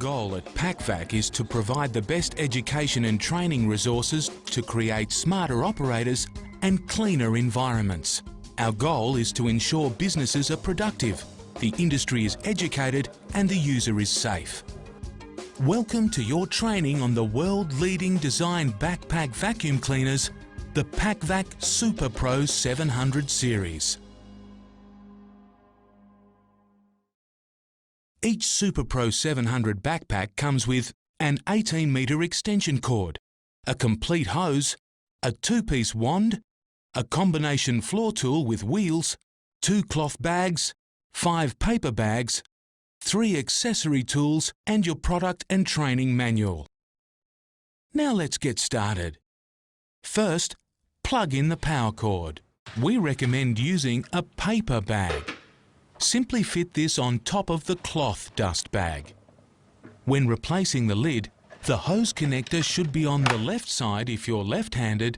goal at PACVAC is to provide the best education and training resources to create smarter operators and cleaner environments. Our goal is to ensure businesses are productive, the industry is educated and the user is safe. Welcome to your training on the world-leading design backpack vacuum cleaners, the PACVAC SUPERPRO 700 series. Each SUPERPRO 700 backpack comes with an 18-metre extension cord, a complete hose, a 2-piece wand, a combination floor tool with wheels, 2 cloth bags, 5 paper bags, 3 accessory tools and your product and training manual. Now let's get started. First, plug in the power cord. We recommend using a paper bag. Simply fit this on top of the cloth dust bag. When replacing the lid, the hose connector should be on the left side if you're left-handed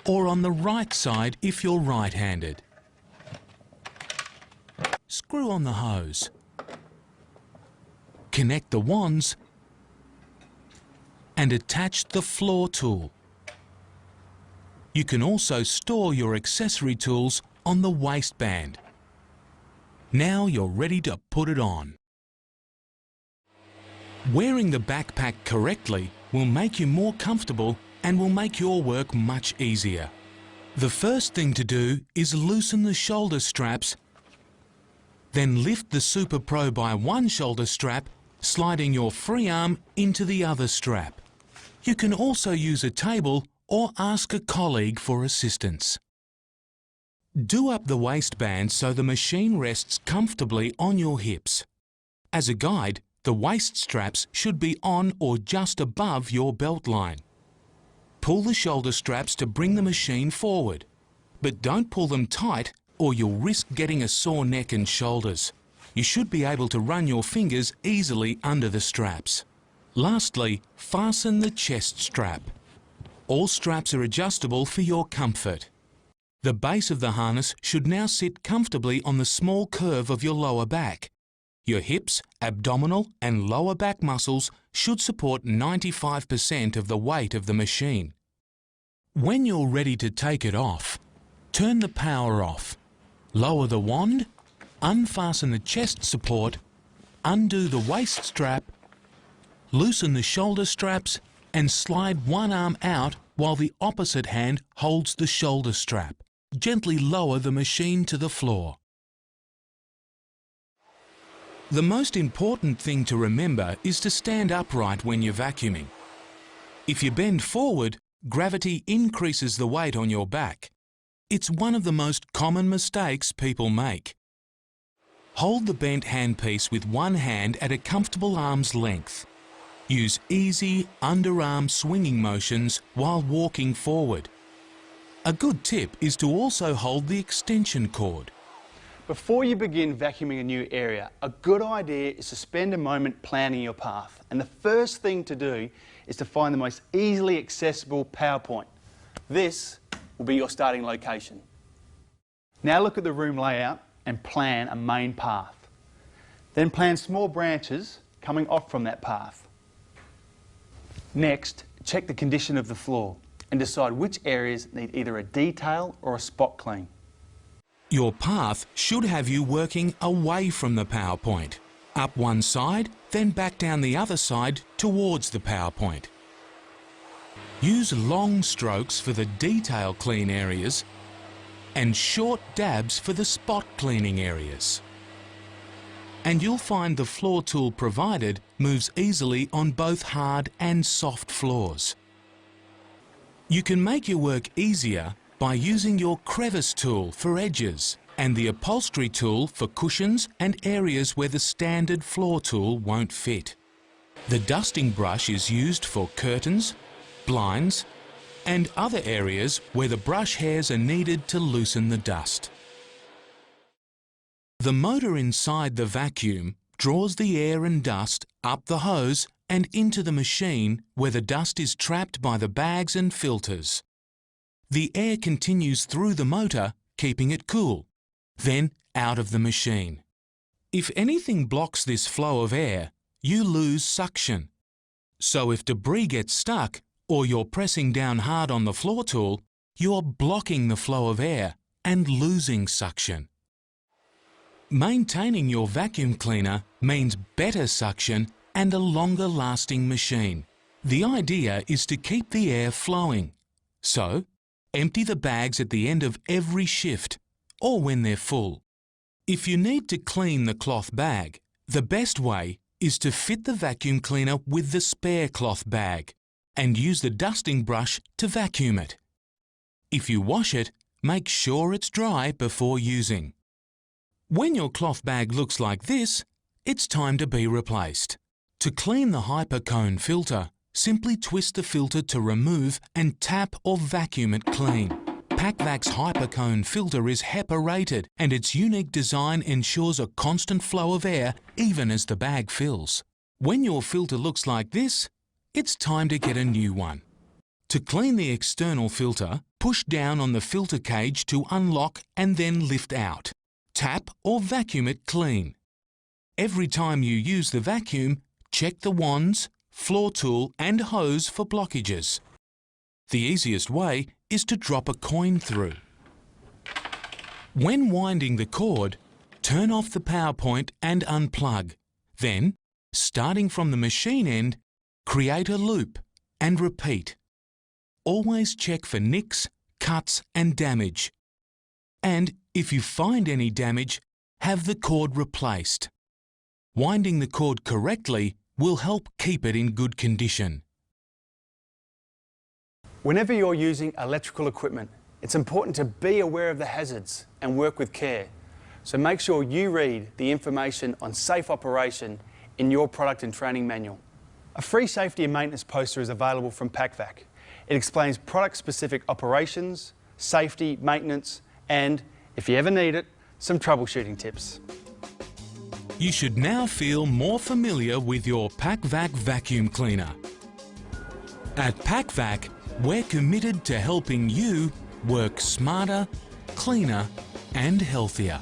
or on the right side if you're right-handed. Screw on the hose. Connect the wands and attach the floor tool. You can also store your accessory tools on the waistband. Now you're ready to put it on. Wearing the backpack correctly will make you more comfortable and will make your work much easier. The first thing to do is loosen the shoulder straps, then lift the SUPERPRO by one shoulder strap, sliding your free arm into the other strap. You can also use a table or ask a colleague for assistance. Do up the waistband so the machine rests comfortably on your hips. As a guide, the waist straps should be on or just above your belt line. Pull the shoulder straps to bring the machine forward, but don't pull them tight or you'll risk getting a sore neck and shoulders. You should be able to run your fingers easily under the straps. Lastly, fasten the chest strap. All straps are adjustable for your comfort. The base of the harness should now sit comfortably on the small curve of your lower back. Your hips, abdominal and lower back muscles should support 95% of the weight of the machine. When you're ready to take it off, turn the power off. Lower the wand, unfasten the chest support, undo the waist strap, loosen the shoulder straps and slide one arm out while the opposite hand holds the shoulder strap. Gently lower the machine to the floor. The most important thing to remember is to stand upright when you're vacuuming. If you bend forward, gravity increases the weight on your back. It's one of the most common mistakes people make. Hold the bent handpiece with one hand at a comfortable arm's length. Use easy underarm swinging motions while walking forward. A good tip is to also hold the extension cord. Before you begin vacuuming a new area, a good idea is to spend a moment planning your path. And the first thing to do is to find the most easily accessible power point. This will be your starting location. Now look at the room layout and plan a main path. Then plan small branches coming off from that path. Next, check the condition of the floor and decide which areas need either a detail or a spot clean. Your path should have you working away from the power point. Up one side, then back down the other side towards the power point. Use long strokes for the detail clean areas and short dabs for the spot cleaning areas. And you'll find the floor tool provided moves easily on both hard and soft floors. You can make your work easier by using your crevice tool for edges and the upholstery tool for cushions and areas where the standard floor tool won't fit. The dusting brush is used for curtains, blinds and other areas where the brush hairs are needed to loosen the dust. The motor inside the vacuum draws the air and dust up the hose and into the machine where the dust is trapped by the bags and filters. The air continues through the motor, keeping it cool, then out of the machine. If anything blocks this flow of air, you lose suction. So if debris gets stuck or you're pressing down hard on the floor tool, you're blocking the flow of air and losing suction. Maintaining your vacuum cleaner means better suction and a longer lasting machine. The idea is to keep the air flowing. So, empty the bags at the end of every shift or when they're full. If you need to clean the cloth bag, the best way is to fit the vacuum cleaner with the spare cloth bag and use the dusting brush to vacuum it. If you wash it, make sure it's dry before using. When your cloth bag looks like this, it's time to be replaced. To clean the Hypercone filter, simply twist the filter to remove and tap or vacuum it clean. PACVAC's Hypercone filter is HEPA rated and its unique design ensures a constant flow of air even as the bag fills. When your filter looks like this, it's time to get a new one. To clean the external filter, push down on the filter cage to unlock and then lift out. Tap or vacuum it clean. Every time you use the vacuum, check the wands, floor tool and hose for blockages. The easiest way is to drop a coin through. When winding the cord, turn off the power point and unplug. Then, starting from the machine end, create a loop and repeat. Always check for nicks, cuts and damage. And if you find any damage, have the cord replaced. Winding the cord correctly will help keep it in good condition. Whenever you're using electrical equipment, it's important to be aware of the hazards and work with care. So make sure you read the information on safe operation in your product and training manual. A free safety and maintenance poster is available from PACVAC. It explains product-specific operations, safety, maintenance, and, if you ever need it, some troubleshooting tips. You should now feel more familiar with your PACVAC vacuum cleaner. At PACVAC, we're committed to helping you work smarter, cleaner and healthier.